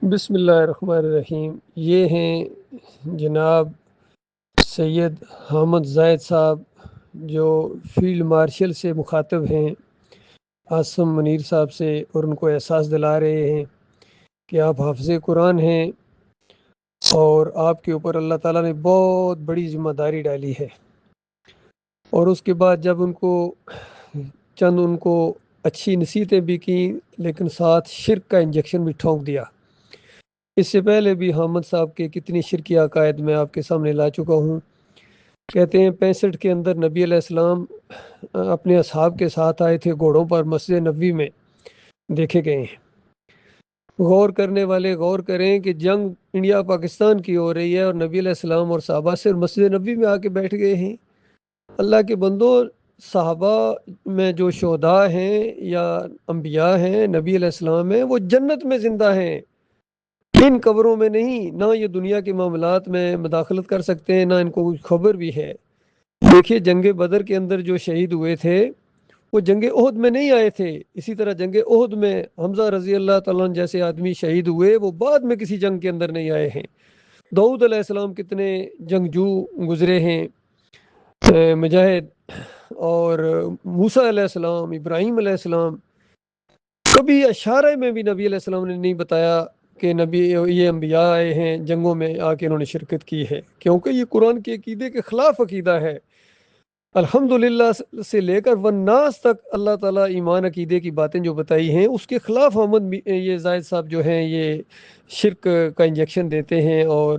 بسم اللہ الرحمن الرحیم۔ یہ ہیں جناب سید حامد زاہد صاحب، جو فیلڈ مارشل سے مخاطب ہیں عاصم منیر صاحب سے، اور ان کو احساس دلا رہے ہیں کہ آپ حافظ قرآن ہیں اور آپ کے اوپر اللہ تعالیٰ نے بہت بڑی ذمہ داری ڈالی ہے۔ اور اس کے بعد جب ان کو اچھی نصیحتیں بھی کیں، لیکن ساتھ شرک کا انجیکشن بھی ٹھونک دیا۔ اس سے پہلے بھی حامد صاحب کے کتنی شرکی عقائد میں آپ کے سامنے لا چکا ہوں۔ کہتے ہیں 65 کے اندر نبی علیہ السلام اپنے اصحاب کے ساتھ آئے تھے گھوڑوں پر، مسجد نبوی میں دیکھے گئے ہیں۔ غور کرنے والے غور کریں کہ جنگ انڈیا پاکستان کی ہو رہی ہے اور نبی علیہ السلام اور صحابہ صرف مسجد نبوی میں آ کے بیٹھ گئے ہیں۔ اللہ کے بندو، صحابہ میں جو شہداء ہیں یا انبیاء ہیں، نبی علیہ السلام ہیں، وہ جنت میں زندہ ہیں، ان قبروں میں نہیں۔ نہ یہ دنیا کے معاملات میں مداخلت کر سکتے ہیں، نہ ان کو کچھ خبر بھی ہے۔ دیکھیے جنگ بدر کے اندر جو شہید ہوئے تھے وہ جنگ احد میں نہیں آئے تھے۔ اسی طرح جنگ احد میں حمزہ رضی اللہ تعالیٰ عنہ جیسے آدمی شہید ہوئے، وہ بعد میں کسی جنگ کے اندر نہیں آئے ہیں۔ داؤد علیہ السلام کتنے جنگجو گزرے ہیں، مجاہد، اور موسیٰ علیہ السلام، ابراہیم علیہ السلام۔ کبھی اشارے میں بھی نبی علیہ السلام نے نہیں بتایا کہ نبی یہ انبیاء آئے ہیں جنگوں میں آ کے انہوں نے شرکت کی ہے، کیونکہ یہ قرآن کے عقیدے کے خلاف عقیدہ ہے۔ الحمدللہ سے لے کر والناس تک اللہ تعالیٰ ایمان عقیدے کی باتیں جو بتائی ہیں اس کے خلاف یہ زاہد صاحب جو ہیں یہ شرک کا انجیکشن دیتے ہیں، اور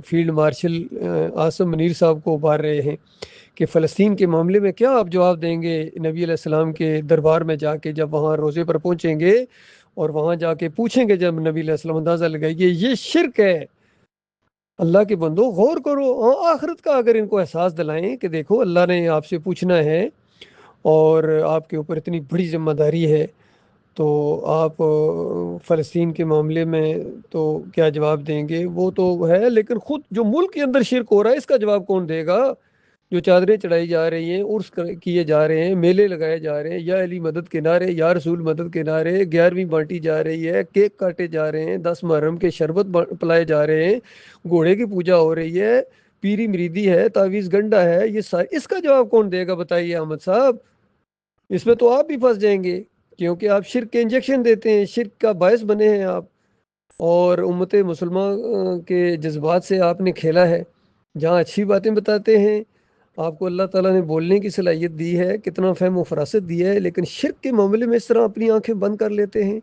فیلڈ مارشل عاصم منیر صاحب کو ابھار رہے ہیں کہ فلسطین کے معاملے میں کیا آپ جواب دیں گے نبی علیہ السلام کے دربار میں جا کے، جب وہاں روزے پر پہنچیں گے اور وہاں جا کے پوچھیں گے، جب نبی علیہ السلام اندازہ لگائیں گے یہ شرک ہے۔ اللہ کے بندو غور کرو، آخرت کا اگر ان کو احساس دلائیں کہ دیکھو اللہ نے آپ سے پوچھنا ہے اور آپ کے اوپر اتنی بڑی ذمہ داری ہے، تو آپ فلسطین کے معاملے میں تو کیا جواب دیں گے؟ وہ تو ہے، لیکن خود جو ملک کے اندر شرک ہو رہا ہے اس کا جواب کون دے گا؟ جو چادریں چڑھائی جا رہی ہیں، عرس کیے جا رہے ہیں، میلے لگائے جا رہے ہیں، یا علی مدد کے نعرے، یا رسول مدد کے نعرے، 11ویں بانٹی جا رہی ہے، کیک کاٹے جا رہے ہیں، 10 محرم کے شربت پلائے جا رہے ہیں، گھوڑے کی پوجا ہو رہی ہے، پیری مریدی ہے، تعویذ گنڈا ہے، یہ اس کا جواب کون دے گا؟ بتائیے احمد صاحب۔ اس میں تو آپ بھی پھنس جائیں گے، کیونکہ آپ شرک کے انجیکشن دیتے ہیں، شرک کا باعث بنے ہیں آپ، اور امت مسلمہ کے جذبات سے آپ نے کھیلا ہے۔ جہاں اچھی باتیں بتاتے ہیں، آپ کو اللہ تعالیٰ نے بولنے کی صلاحیت دی ہے، کتنا فہم و فراست دی ہے، لیکن شرک کے معاملے میں اس طرح اپنی آنکھیں بند کر لیتے ہیں۔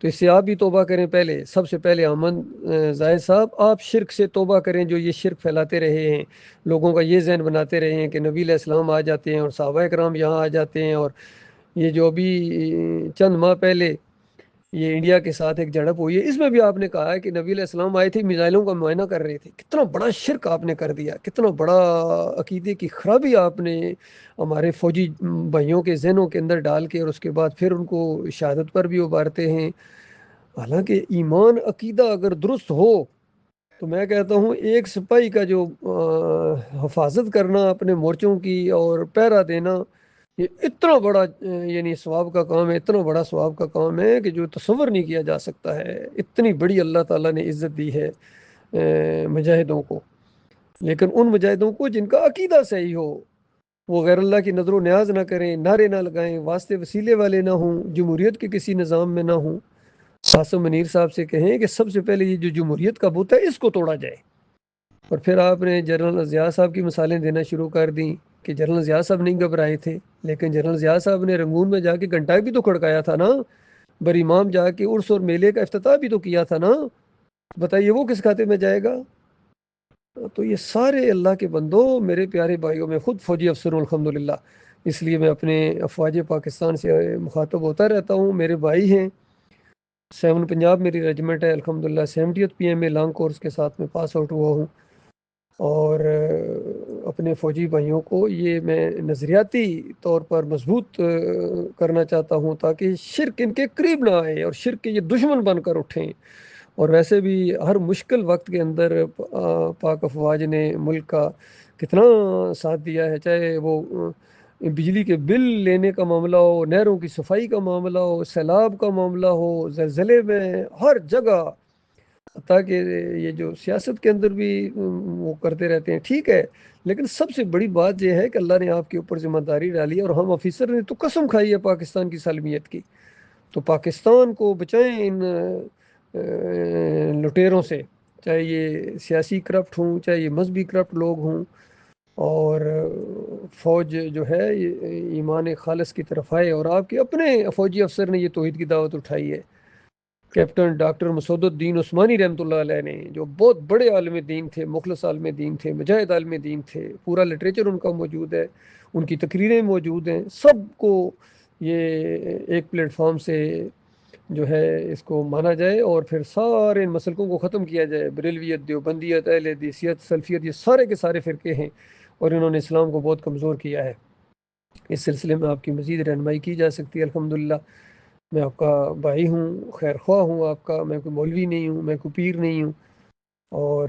تو اس سے آپ بھی توبہ کریں۔ پہلے سب سے پہلے احمد زاہد صاحب، آپ شرک سے توبہ کریں، جو یہ شرک پھیلاتے رہے ہیں، لوگوں کا یہ ذہن بناتے رہے ہیں کہ نبی علیہ السلام آ جاتے ہیں اور صحابہ کرام یہاں آ جاتے ہیں، اور یہ جو ابھی چند ماہ پہلے یہ انڈیا کے ساتھ ایک جھڑپ ہوئی ہے، اس میں بھی آپ نے کہا ہے کہ نبی علیہ السلام آئے تھے، میزائلوں کا معائنہ کر رہے تھے۔ کتنا بڑا شرک آپ نے کر دیا، کتنا بڑا عقیدے کی خرابی آپ نے ہمارے فوجی بھائیوں کے ذہنوں کے اندر ڈال کے، اور اس کے بعد پھر ان کو شہادت پر بھی ابھارتے ہیں۔ حالانکہ ایمان عقیدہ اگر درست ہو تو میں کہتا ہوں ایک سپاہی کا جو حفاظت کرنا اپنے مورچوں کی اور پہرا دینا، یہ اتنا بڑا یعنی ثواب کا کام ہے، اتنا بڑا ثواب کا کام ہے کہ جو تصور نہیں کیا جا سکتا ہے۔ اتنی بڑی اللہ تعالیٰ نے عزت دی ہے مجاہدوں کو، لیکن ان مجاہدوں کو جن کا عقیدہ صحیح ہو، وہ غیر اللہ کی نظر و نیاز نہ کریں، نعرے نہ لگائیں، واسطے وسیلے والے نہ ہوں، جمہوریت کے کسی نظام میں نہ ہوں۔ عاصم منیر صاحب سے کہیں کہ سب سے پہلے یہ جو جمہوریت کا بت ہے اس کو توڑا جائے۔ اور پھر آپ نے جنرل ضیاء صاحب کی مثالیں دینا شروع کر دیں کہ جنرل ضیاء صاحب نہیں گھبرائے تھے، لیکن جنرل ضیاء صاحب نے رنگون میں جا کے گھنٹا بھی تو کھڑکایا تھا نا، بر امام جا کے عرس اور میلے کا افتتاح بھی تو کیا تھا نا۔ بتائیے وہ کس کھاتے میں جائے گا؟ تو یہ سارے اللہ کے بندوں، میرے پیارے بھائیوں، میں خود فوجی افسر ہوں الحمدللہ، اس لیے میں اپنے افواج پاکستان سے مخاطب ہوتا رہتا ہوں۔ میرے بھائی ہیں، 7 پنجاب میری ریجمنٹ ہے الحمدللہ، 70th PMA لانگ کورس کے ساتھ میں پاس آؤٹ ہوا ہوں، اور اپنے فوجی بھائیوں کو یہ میں نظریاتی طور پر مضبوط کرنا چاہتا ہوں تاکہ شرک ان کے قریب نہ آئے اور شرک کے یہ دشمن بن کر اٹھیں۔ اور ویسے بھی ہر مشکل وقت کے اندر پاک افواج نے ملک کا کتنا ساتھ دیا ہے، چاہے وہ بجلی کے بل لینے کا معاملہ ہو، نہروں کی صفائی کا معاملہ ہو، سیلاب کا معاملہ ہو، زلزلے میں، ہر جگہ تاکہ یہ جو سیاست کے اندر بھی وہ کرتے رہتے ہیں، ٹھیک ہے، لیکن سب سے بڑی بات یہ ہے کہ اللہ نے آپ کے اوپر ذمہ داری ڈالی ہے، اور ہم آفیسر نے تو قسم کھائی ہے پاکستان کی سالمیت کی، تو پاکستان کو بچائیں ان لٹیروں سے، چاہے یہ سیاسی کرپٹ ہوں، چاہے یہ مذہبی کرپٹ لوگ ہوں، اور فوج جو ہے یہ ایمان خالص کی طرف آئے، اور آپ کے اپنے فوجی افسر نے یہ توحید کی دعوت اٹھائی ہے، کیپٹن ڈاکٹر مسعود الدین عثمانی رحمۃ اللہ علیہ نے، جو بہت بڑے عالم دین تھے، مخلص عالم دین تھے، مجاہد عالم دین تھے، پورا لٹریچر ان کا موجود ہے، ان کی تقریریں موجود ہیں، سب کو یہ ایک پلیٹ فارم سے جو ہے اس کو مانا جائے، اور پھر سارے ان مسلکوں کو ختم کیا جائے، بریلویت، دیوبندیت، اہل حدیثیت، سلفیت، یہ سارے کے سارے فرقے ہیں، اور انہوں نے اسلام کو بہت کمزور کیا ہے۔ اس سلسلے میں آپ کی مزید رہنمائی کی جا سکتی ہے، الحمدللہ میں آپ کا بھائی ہوں، خیر خواہ ہوں آپ کا، میں کوئی مولوی نہیں ہوں، میں کوئی پیر نہیں ہوں، اور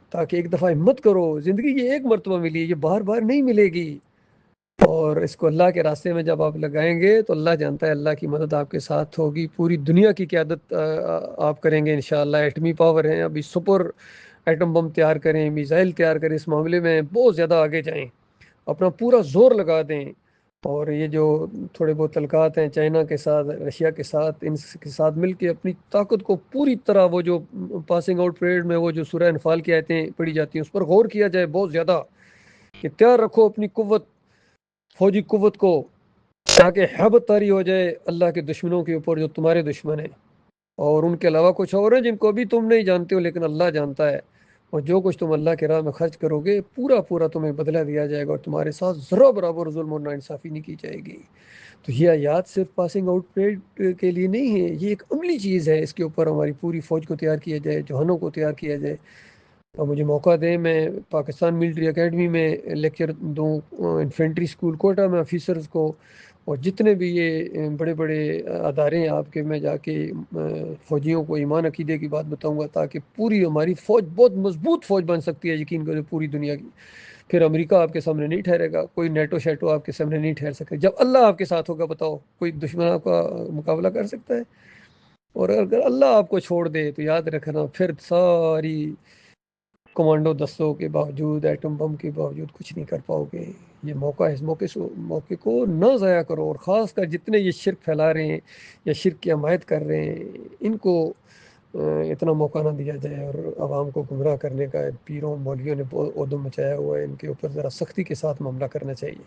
تاکہ ایک دفعہ ہمت کرو، زندگی یہ ایک مرتبہ ملی ہے، یہ بار بار نہیں ملے گی، اور اس کو اللہ کے راستے میں جب آپ لگائیں گے تو اللہ جانتا ہے، اللہ کی مدد آپ کے ساتھ ہوگی، پوری دنیا کی قیادت آپ کریں گے انشاءاللہ۔ ایٹمی پاور ہیں، ابھی سپر ایٹم بم تیار کریں، میزائل تیار کریں، اس معاملے میں بہت زیادہ آگے جائیں، اپنا پورا زور لگا دیں، اور یہ جو تھوڑے بہت تعلقات ہیں چائنا کے ساتھ، رشیا کے ساتھ، ان کے ساتھ مل کے اپنی طاقت کو پوری طرح، وہ جو پاسنگ آؤٹ پریڈ میں وہ جو سورہ انفال کی آیتیں پڑھی جاتی ہیں اس پر غور کیا جائے بہت زیادہ، کہ تیار رکھو اپنی قوت، فوجی قوت کو، تاکہ ہیبت طاری ہو جائے اللہ کے دشمنوں کے اوپر جو تمہارے دشمن ہیں، اور ان کے علاوہ کچھ اور ہیں جن کو ابھی تم نہیں جانتے ہو لیکن اللہ جانتا ہے، اور جو کچھ تم اللہ کے راہ میں خرچ کرو گے پورا پورا تمہیں بدلہ دیا جائے گا، اور تمہارے ساتھ ذرہ برابر ظلم اور ناانصافی نہیں کی جائے گی۔ تو یہ آیات صرف پاسنگ آؤٹ پریڈ کے لیے نہیں ہے، یہ ایک عملی چیز ہے، اس کے اوپر ہماری پوری فوج کو تیار کیا جائے، جوانوں کو تیار کیا جائے، اور مجھے موقع دیں میں پاکستان ملٹری اکیڈمی میں لیکچر دوں، انفینٹری اسکول کوئٹہ میں آفیسرز کو، اور جتنے بھی یہ بڑے بڑے ادارے ہیں آپ کے، میں جا کے فوجیوں کو ایمان عقیدے کی بات بتاؤں گا، تاکہ پوری ہماری فوج بہت مضبوط فوج بن سکتی ہے، یقین کریں پوری دنیا کی، پھر امریکہ آپ کے سامنے نہیں ٹھہرے گا، کوئی نیٹو شیٹو آپ کے سامنے نہیں ٹھہر سکے، جب اللہ آپ کے ساتھ ہوگا بتاؤ کوئی دشمن آپ کا مقابلہ کر سکتا ہے؟ اور اگر اللہ آپ کو چھوڑ دے تو یاد رکھنا پھر ساری کمانڈو دستوں کے باوجود، ایٹم بم کے باوجود کچھ نہیں کر پاؤ گے۔ یہ موقع ہے، اس موقع کو نہ ضائع کرو، اور خاص کر جتنے یہ شرک پھیلا رہے ہیں یا شرک کی حمایت کر رہے ہیں، ان کو اتنا موقع نہ دیا جائے، اور عوام کو گمراہ کرنے کا پیروں مولویوں نے بہت ادم مچایا ہوا ہے، ان کے اوپر ذرا سختی کے ساتھ معاملہ کرنا چاہیے۔